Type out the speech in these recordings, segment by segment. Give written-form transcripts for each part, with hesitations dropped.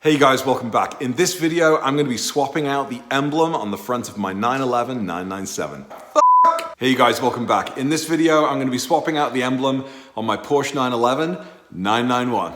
Hey guys, welcome back. In this video, I'm going to be swapping out the emblem on the front of my 911 997. Hey guys, welcome back. In this video, I'm going to be swapping out the emblem on my Porsche 911 991.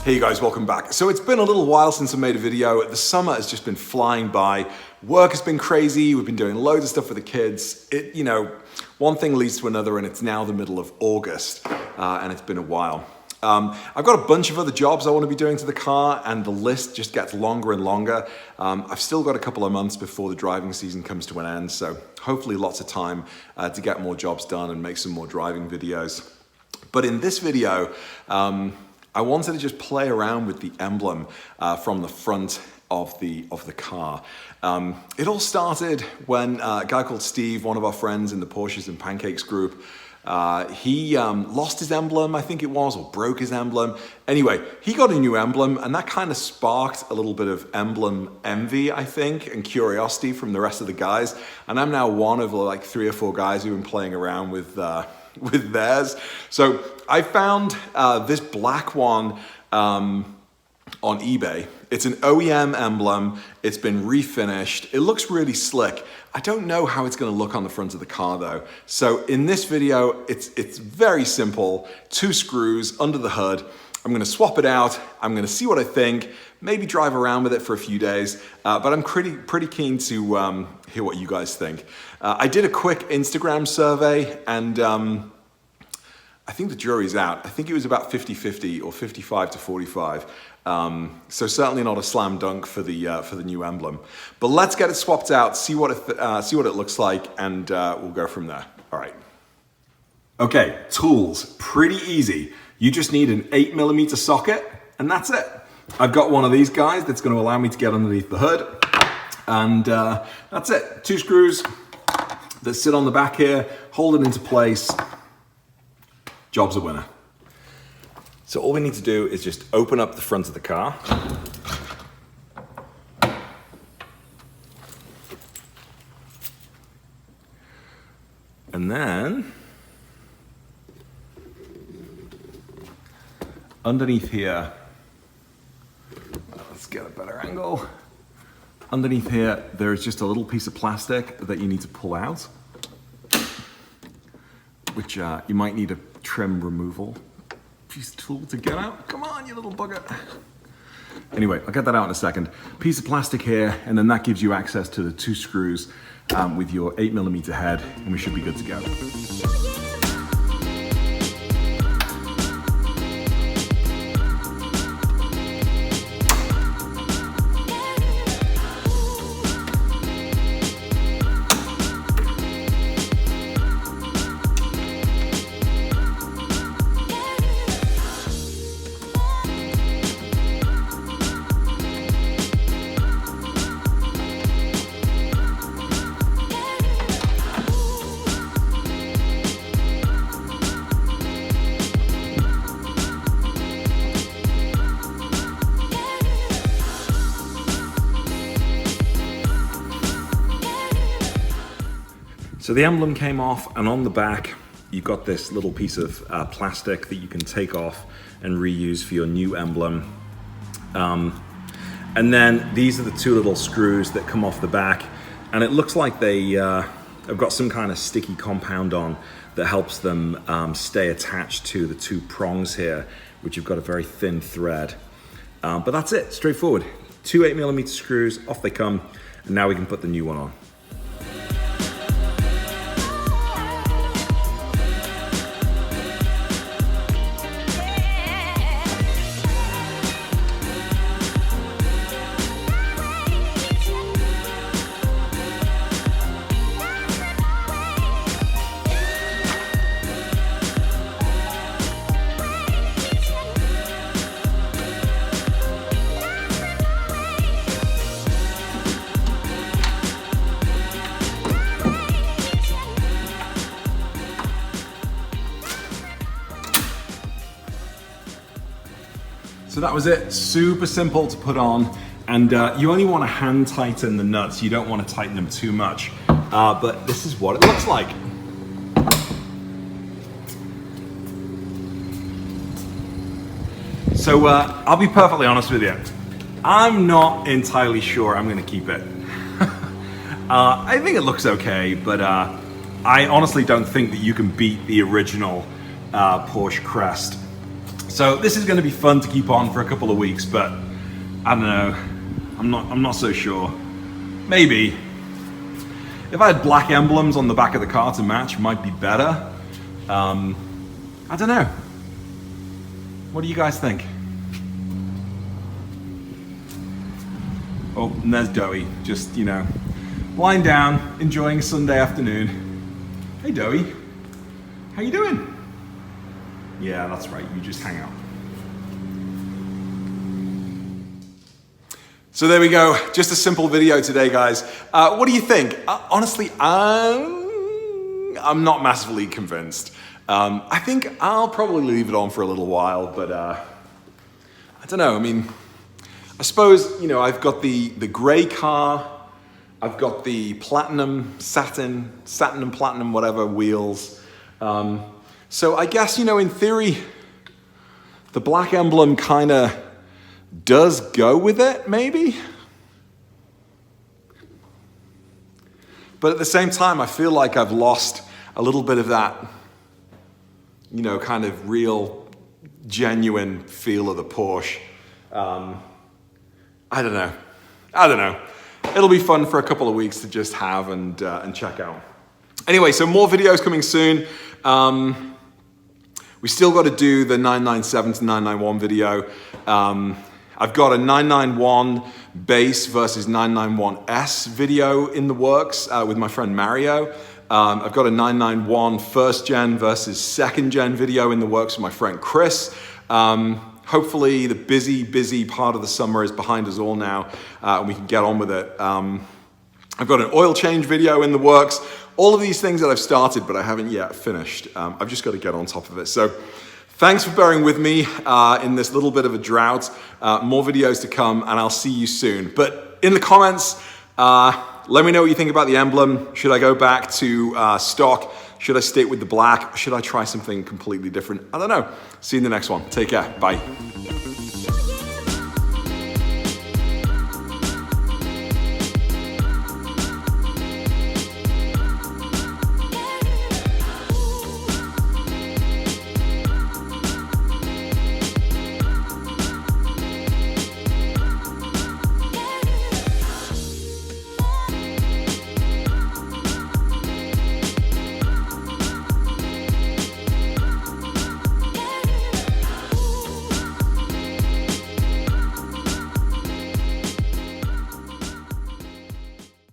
Hey guys, welcome back. So it's been a little while since I made a video. The summer has just been flying by. Work has been crazy. We've been doing loads of stuff with the kids. One thing leads to another, and it's now the middle of August, and it's been a while. I've got a bunch of other jobs I want to be doing to the car, and the list just gets longer and longer. I've still got a couple of months before the driving season comes to an end, so hopefully lots of time to get more jobs done and make some more driving videos. But in this video, I wanted to just play around with the emblem from the front of the car. It all started when a guy called Steve, one of our friends in the Porsches and Pancakes group, he lost his emblem, I think it was, or broke his emblem. Anyway, he got a new emblem, and that kind of sparked a little bit of emblem envy, I think, and curiosity from the rest of the guys. And I'm now one of like 3 or 4 guys who've been playing around with theirs. So I found this black one on eBay. It's an OEM emblem. It's been refinished. It looks really slick. I don't know how it's going to look on the front of the car though. So in this video, it's very simple. 2 screws under the hood. I'm going to swap it out. I'm going to see what I think. Maybe drive around with it for a few days. But I'm pretty keen to hear what you guys think. I did a quick Instagram survey, and I think the jury's out. I think it was about 50-50 or 55-45. So certainly not a slam dunk for the new emblem. But let's get it swapped out, see what it looks like, and we'll go from there. All right. Okay, tools, pretty easy. You just need an 8mm socket, and that's it. I've got one of these guys that's going to allow me to get underneath the hood, and that's it. 2 screws that sit on the back here, hold it into place. Job's a winner. So all we need to do is just open up the front of the car. And then underneath here, let's get a better angle. Underneath here, there is just a little piece of plastic that you need to pull out, which you might need a trim removal piece of tool to get out. Come on, you little bugger. Anyway, I'll get that out in a second. Piece of plastic here, and then that gives you access to the 2 screws with your 8mm head, and we should be good to go. So the emblem came off, and on the back, you've got this little piece of plastic that you can take off and reuse for your new emblem. And then these are the 2 little screws that come off the back, and it looks like they have got some kind of sticky compound on that helps them stay attached to the 2 prongs here, which have got a very thin thread. But that's it, straightforward. 2 8mm screws, off they come, and now we can put the new one on. So that was it, super simple to put on. And you only want to hand tighten the nuts. You don't want to tighten them too much. But this is what it looks like. So I'll be perfectly honest with you. I'm not entirely sure I'm going to keep it. I think it looks okay, but I honestly don't think that you can beat the original Porsche crest. So this is going to be fun to keep on for a couple of weeks, but I don't know. I'm not so sure. Maybe. If I had black emblems on the back of the car to match, might be better. I don't know. What do you guys think? Oh, and there's Doey, just, you know, lying down, enjoying a Sunday afternoon. Hey Doey, how you doing? Yeah, that's right, you just hang out. So there we go, just a simple video today, guys. What do you think? Honestly, I'm not massively convinced. I think I'll probably leave it on for a little while, but I don't know, I mean, I suppose, you know, I've got the gray car, I've got the platinum, satin and platinum, whatever, wheels. So I guess, you know, in theory, the black emblem kind of does go with it, maybe? But at the same time, I feel like I've lost a little bit of that, you know, kind of real, genuine feel of the Porsche. I don't know. It'll be fun for a couple of weeks to just have and check out. Anyway, so more videos coming soon. We still got to do the 997 to 991 video. I've got a 991 base versus 991S video in the works with my friend Mario. I've got a 991 first gen versus second gen video in the works with my friend Chris. Hopefully the busy part of the summer is behind us all now, and we can get on with it. I've got an oil change video in the works. All of these things that I've started, but I haven't yet finished. I've just got to get on top of it. So thanks for bearing with me in this little bit of a drought. More videos to come, and I'll see you soon. But in the comments, let me know what you think about the emblem. Should I go back to stock? Should I stick with the black? Or should I try something completely different? I don't know. See you in the next one. Take care. Bye.